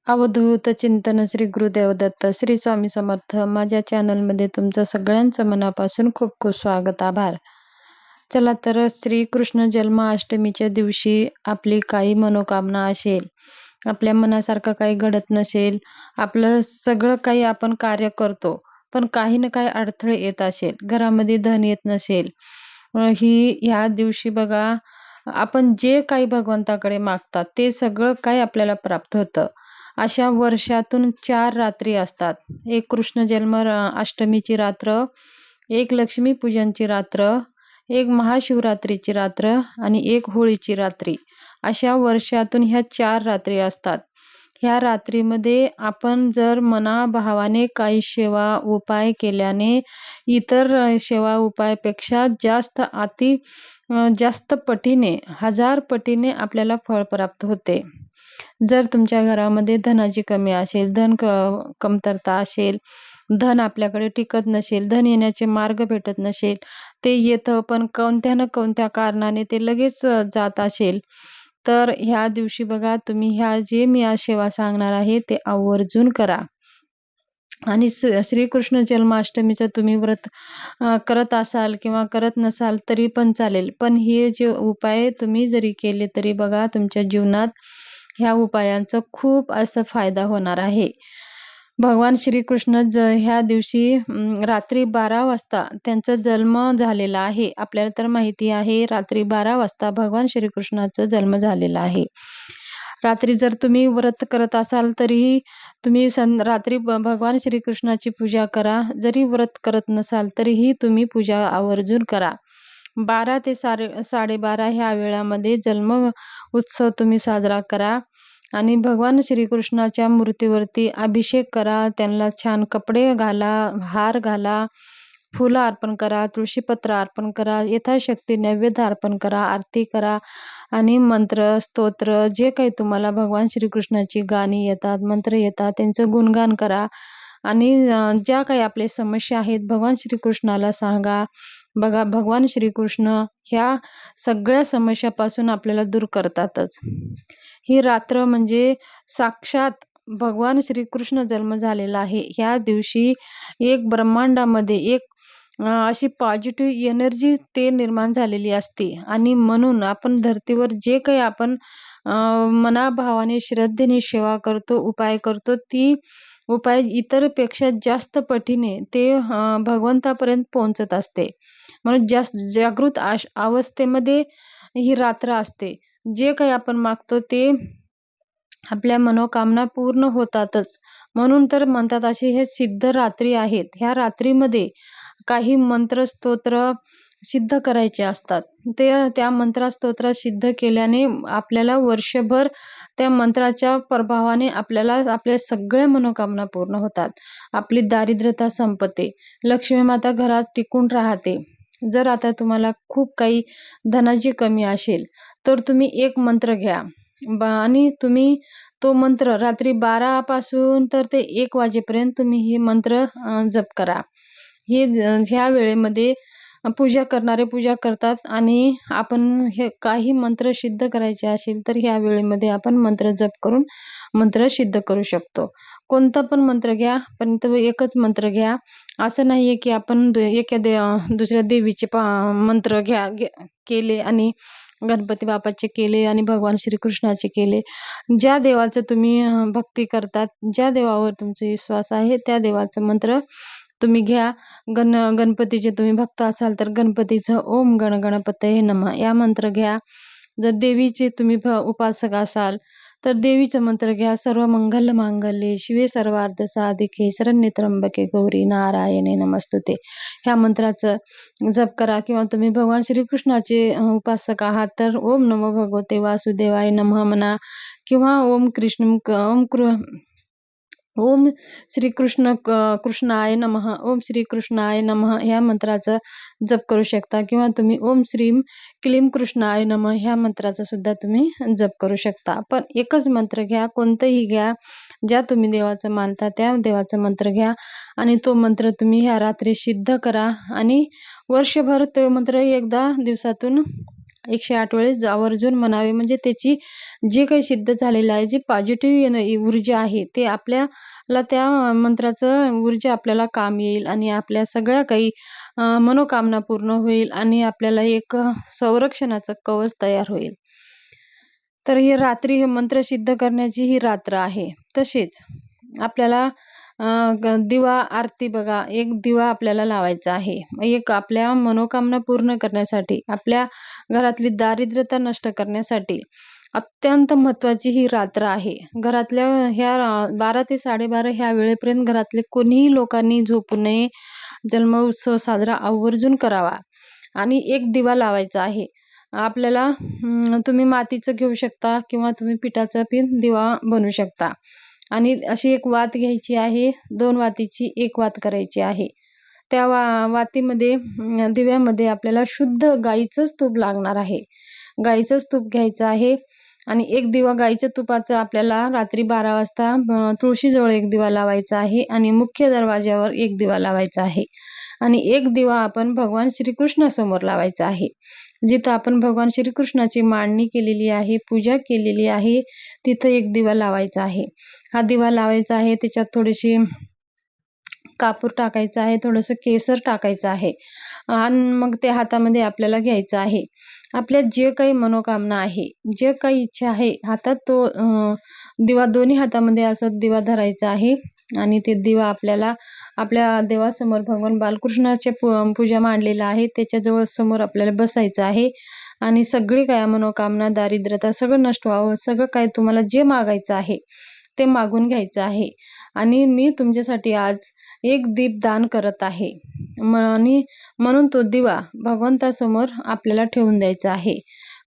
अवधूत चिंतन श्री गुरुदेव दत्त श्री स्वामी समर्थ. माझ्या चॅनलमध्ये तुमचं सगळ्यांचं मनापासून खूप खूप स्वागत, आभार. चला तर श्रीकृष्ण जन्माष्टमीच्या दिवशी आपली काही मनोकामना असेल, आपल्या मनासारखं काही घडत नसेल, आपलं सगळं काही आपण कार्य करतो पण काही ना काही अडथळे येत असेल, घरामध्ये धन येत नसेल, ह्या दिवशी बघा आपण जे काही भगवंताकडे मागतात ते सगळं काही आपल्याला प्राप्त होतं. अशा वर्षातून 4 रात्री असतात. एक कृष्ण जन्म अष्टमीची रात्र, एक लक्ष्मीपूजनची रात्र, एक महाशिवरात्रीची रात्र आणि एक होळीची रात्री. अशा वर्षातून ह्या 4 रात्री असतात. ह्या रात्रीमध्ये आपण जर मनाभावाने काही सेवा उपाय केल्याने इतर सेवा उपायापेक्षा जास्त पटीने, 1000 पटीने आपल्याला फळ प्राप्त होते. जर तुमच्या घरामध्ये धनाची कमी असेल, कमतरता असेल, धन आपल्याकडे टिकत नसेल, धन येण्याचे मार्ग भेटत नसेल, ते येतं पण कोणत्या ना कोणत्या कारणाने ते लगेच जात असेल, तर ह्या दिवशी बघा तुम्ही जे मी आज सेवा सांगणार आहे ते आवर्जून करा. आणि श्रीकृष्ण जन्माष्टमीचं तुम्ही व्रत करत असाल किंवा करत नसाल तरी पण चालेल, पण हे जे उपाय तुम्ही जरी केले तरी बघा तुमच्या जीवनात ह्या उपायांचा खूप असा फायदा होणार आहे. भगवान श्रीकृष्ण ह्या दिवशी रात्री 12 वाजता त्यांचा जन्म झालेला आहे. आपल्याला तर माहिती आहे रात्री 12 वाजता भगवान श्रीकृष्णाचा जन्म झालेला आहे. रात्री जर तुम्ही व्रत करत असाल तरीही तुम्ही रात्री भगवान श्रीकृष्णाची पूजा करा. जरी व्रत करत नसाल तरीही तुम्ही पूजा आवर्जून करा. 12 ते 12:30 ह्या वेळामध्ये जन्म उत्सव तुम्ही साजरा करा आणि भगवान श्रीकृष्णाच्या मूर्तीवरती अभिषेक करा. त्यांना छान कपडे घाला, हार घाला, फुलं अर्पण करा, तुळशीपत्र अर्पण करा, यथाशक्ती नैवेद्य अर्पण करा, आरती करा आणि मंत्र, स्तोत्र जे काही तुम्हाला भगवान श्रीकृष्णाची गाणी येतात, मंत्र येतात त्यांचं गुणगान करा आणि ज्या काही आपल्या समस्या आहेत भगवान श्रीकृष्णाला सांगा. बघा भगवान श्रीकृष्ण ह्या सगळ्या समस्यापासून आपल्याला दूर करतातच. ही रात्र म्हणजे साक्षात भगवान श्रीकृष्ण जन्म झालेला आहे. ह्या दिवशी एक ब्रह्मांडामध्ये एक अशी पॉझिटिव्ह एनर्जी ते निर्माण झालेली असते आणि म्हणून आपण धर्तीवर जे काही आपण मनाभावाने श्रद्धेने सेवा करतो, उपाय करतो, ती उपाय इतरपेक्षा जास्त पटीने ते भगवंतापर्यंत पोहोचत असते. म्हणून जागृत अवस्थेमध्ये ही रात्र असते. जे काही आपण मागतो ते आपल्या मनोकामना पूर्ण होतातच. म्हणून तर म्हणतात अशी हे सिद्ध रात्री आहेत. ह्या रात्रीमध्ये काही मंत्र स्तोत्र सिद्ध करायचे असतात. त्या मंत्र स्तोत्र सिद्ध केल्याने आपल्याला वर्षभर त्या मंत्राच्या प्रभावाने आपल्याला आपल्या सगळ्या मनोकामना पूर्ण होतात. आपली दारिद्र्यता संपते, लक्ष्मी माता घरात टिकून राहते. जर आता तुम्हाला खूप काही धनाची कमी असेल तर तुम्ही एक मंत्र घ्या आणि तुम्ही तो मंत्र रात्री 12 पासून तर ते 1 वाजेपर्यंत तुम्ही हे मंत्र जप करा. ह्या वेळेमध्ये पूजा करणारे पूजा करतात आणि आपण हे काही मंत्र सिद्ध करायचे असेल तर ह्या वेळेमध्ये आपण मंत्र जप करून मंत्र सिद्ध करू शकतो. कोणता पण मंत्र घ्या, पण तो एकच मंत्र घ्या. असं नाहीये की आपण दुसऱ्या देवीचे मंत्र केले आणि गणपती बाप्पाचे केले आणि भगवान श्रीकृष्णाचे केले. ज्या देवाचं तुम्ही भक्ती करतात, ज्या देवावर तुमचा विश्वास आहे त्या देवाचं मंत्र तुम्ही घ्या. गणपतीचे तुम्ही भक्त असाल तर गणपतीचं ओम गण गणपतये नमः या मंत्र घ्या. जर देवीचे तुम्ही उपासक असाल तर देवीचं मंत्र घ्या. सर्व मंगल मांगल्ये शिवे सर्वार्थ साधिके शरण्ये त्र्यंबके गौरी नारायणे नमस्तुते ह्या मंत्राचं जप करा. किंवा तुम्ही भगवान श्रीकृष्णाचे उपासक आहात तर ओम नमो भगवते वासुदेवाय नमः म्हणा किंवा ओम श्रीकृष्ण कृष्णाय नमः, ओम श्रीकृष्णाय नमः ह्या मंत्राचं जप करू शकता. किंवा तुम्ही ओम श्रीम क्लीम कृष्णाय नमः ह्या मंत्राचा सुद्धा तुम्ही जप करू शकता. पण एकच मंत्र घ्या, कोणतंही घ्या, ज्या तुम्ही देवाचं मानता त्या देवाचा मंत्र घ्या आणि तो मंत्र तुम्ही ह्या रात्री सिद्ध करा आणि वर्षभर तो मंत्र एकदा दिवसातून 108 वेळेस आवर्जून म्हणावे. म्हणजे त्याची जे काही सिद्ध झालेलं आहे, जी पॉझिटिव्ह ऊर्जा आहे, ते आपल्याला त्या मंत्राचं ऊर्जा आपल्याला काम येईल आणि आपल्या सगळ्या काही मनोकामना पूर्ण होईल आणि आपल्याला एक संरक्षणाचं कवच तयार होईल. तर ही रात्री हे मंत्र सिद्ध करण्याची ही रात्र आहे. तसेच आपल्याला दिवा आरती बघा, एक दिवा आपल्याला लावायचा आहे. एक आपल्या मनोकामना पूर्ण करण्यासाठी, आपल्या घरातली दारिद्र्यता नष्ट करण्यासाठी अत्यंत महत्त्वाची ही रात्र आहे. घरातल्या ह्या 12 ते 12:30 ह्या वेळेपर्यंत घरातले कोणीही लोकांनी झोपू नये. जन्मोत्सव साजरा आवर्जून करावा आणि एक दिवा लावायचा आहे. आपल्याला तुम्ही मातीचं घेऊ शकता किंवा तुम्ही पिठाचा पण दिवा बनवू शकता आणि अशी एक वात घ्यायची आहे. 2 वातीची 1 वात करायची आहे. त्या वातीमध्ये दिव्यामध्ये आपल्याला शुद्ध गाईचंच तूप लागणार आहे. गाईचंच तूप घ्यायचं आहे आणि एक दिवा गाईच्या तुपाचा आपल्याला रात्री 12 वाजता तुळशीजवळ एक दिवा लावायचा आहे आणि मुख्य दरवाज्यावर एक दिवा लावायचा आहे आणि एक दिवा आपण भगवान श्रीकृष्णासमोर लावायचा आहे. जिथं आपण भगवान श्रीकृष्णाची मांडणी केलेली आहे, पूजा केलेली आहे, तिथं एक दिवा लावायचा आहे. हा दिवा लावायचा आहे, त्याच्यात थोडीशी कापूर टाकायचा आहे, थोडंसं केसर टाकायचं आहे आणि मग ते हातामध्ये आपल्याला घ्यायचं आहे. आपल्या जे काही मनोकामना आहे, जे काही इच्छा आहे, हातात तो दिवा दोन्ही हातामध्ये असं दिवा धरायचा आहे आणि ते दिवा आपल्याला आपल्या देवासमोर भगवान बालकृष्णाची पूजा मांडलेलं आहे, त्याच्याजवळ समोर आपल्याला बसायचं आहे आणि सगळी काय मनोकामना, दारिद्र्यता सगळं नष्ट व्हावं, सगळं काय तुम्हाला जे मागायचं आहे, ते मागून घ्यायचं आहे आणि मी तुमच्यासाठी आज एक दीप दान करत आहे. आणि म्हणून तो दिवा भगवंतासमोर आपल्याला ठेवून द्यायचा आहे.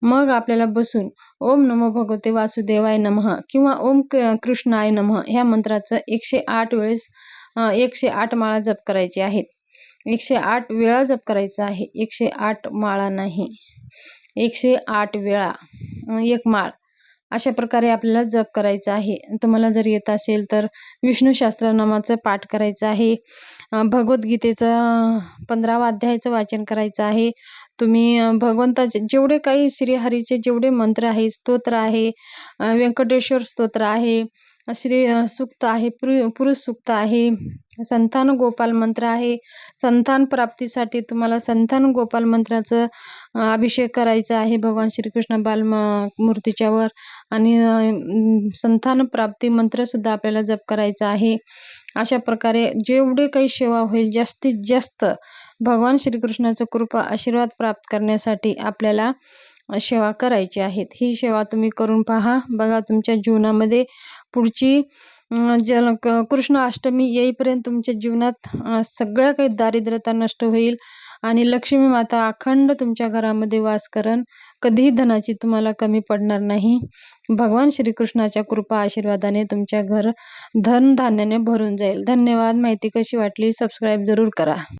मग आपल्याला बसून ओम नमो भगवते वासुदेवाय नमः किंवा ओम कृष्णाय नमः ह्या मंत्राचं 108 वेळेस 108 माळा जप करायची आहेत. 108 वेळा जप करायचा आहे. 108 माळा नाही. 108 वेळा 1 माळ. अशा प्रकारे आपल्याला जप करायचा आहे. तुम्हाला जर येत असेल तर विष्णू सहस्त्रनामाचं पाठ करायचं आहे. भगवद्गीतेचं 15वा अध्यायाचं वाचन करायचं आहे. तुम्ही भगवंताचे जेवढे काही श्रीहरीचे जेवढे मंत्र आहे, स्तोत्र आहे, व्यंकटेश्वर स्तोत्र आहे, श्री सूक्त आहे, पुरुष सूक्त आहे, संतान गोपाल मंत्र आहे. संतान प्राप्तीसाठी तुम्हाला संतान गोपाल मंत्राचं अभिषेक करायचा आहे भगवान श्रीकृष्ण बाल मूर्तीच्यावर आणि संतान प्राप्ती मंत्रसुद्धा आपल्याला जप करायचा आहे. अशा प्रकारे जेवढे काही सेवा होईल जास्तीत जास्त भगवान श्रीकृष्णाचं कृपा आशीर्वाद प्राप्त करण्यासाठी आपल्याला सेवा करायची आहेत. ही सेवा तुम्ही करून पहा. बघा तुमच्या जीवनामध्ये पुढची कृष्ण अष्टमी येईपर्यंत तुमच्या जीवनात सगळ्या काही दारिद्र्यता नष्ट होईल आणि लक्ष्मी माता अखंड तुमच्या घरामध्ये वास करण. कधीही धनाची तुम्हाला कमी पडणार नाही. भगवान श्रीकृष्णाच्या कृपा आशीर्वादाने तुमच्या घर धन धान्याने भरून जाईल. धन्यवाद. माहिती कशी वाटली सबस्क्राईब जरूर करा.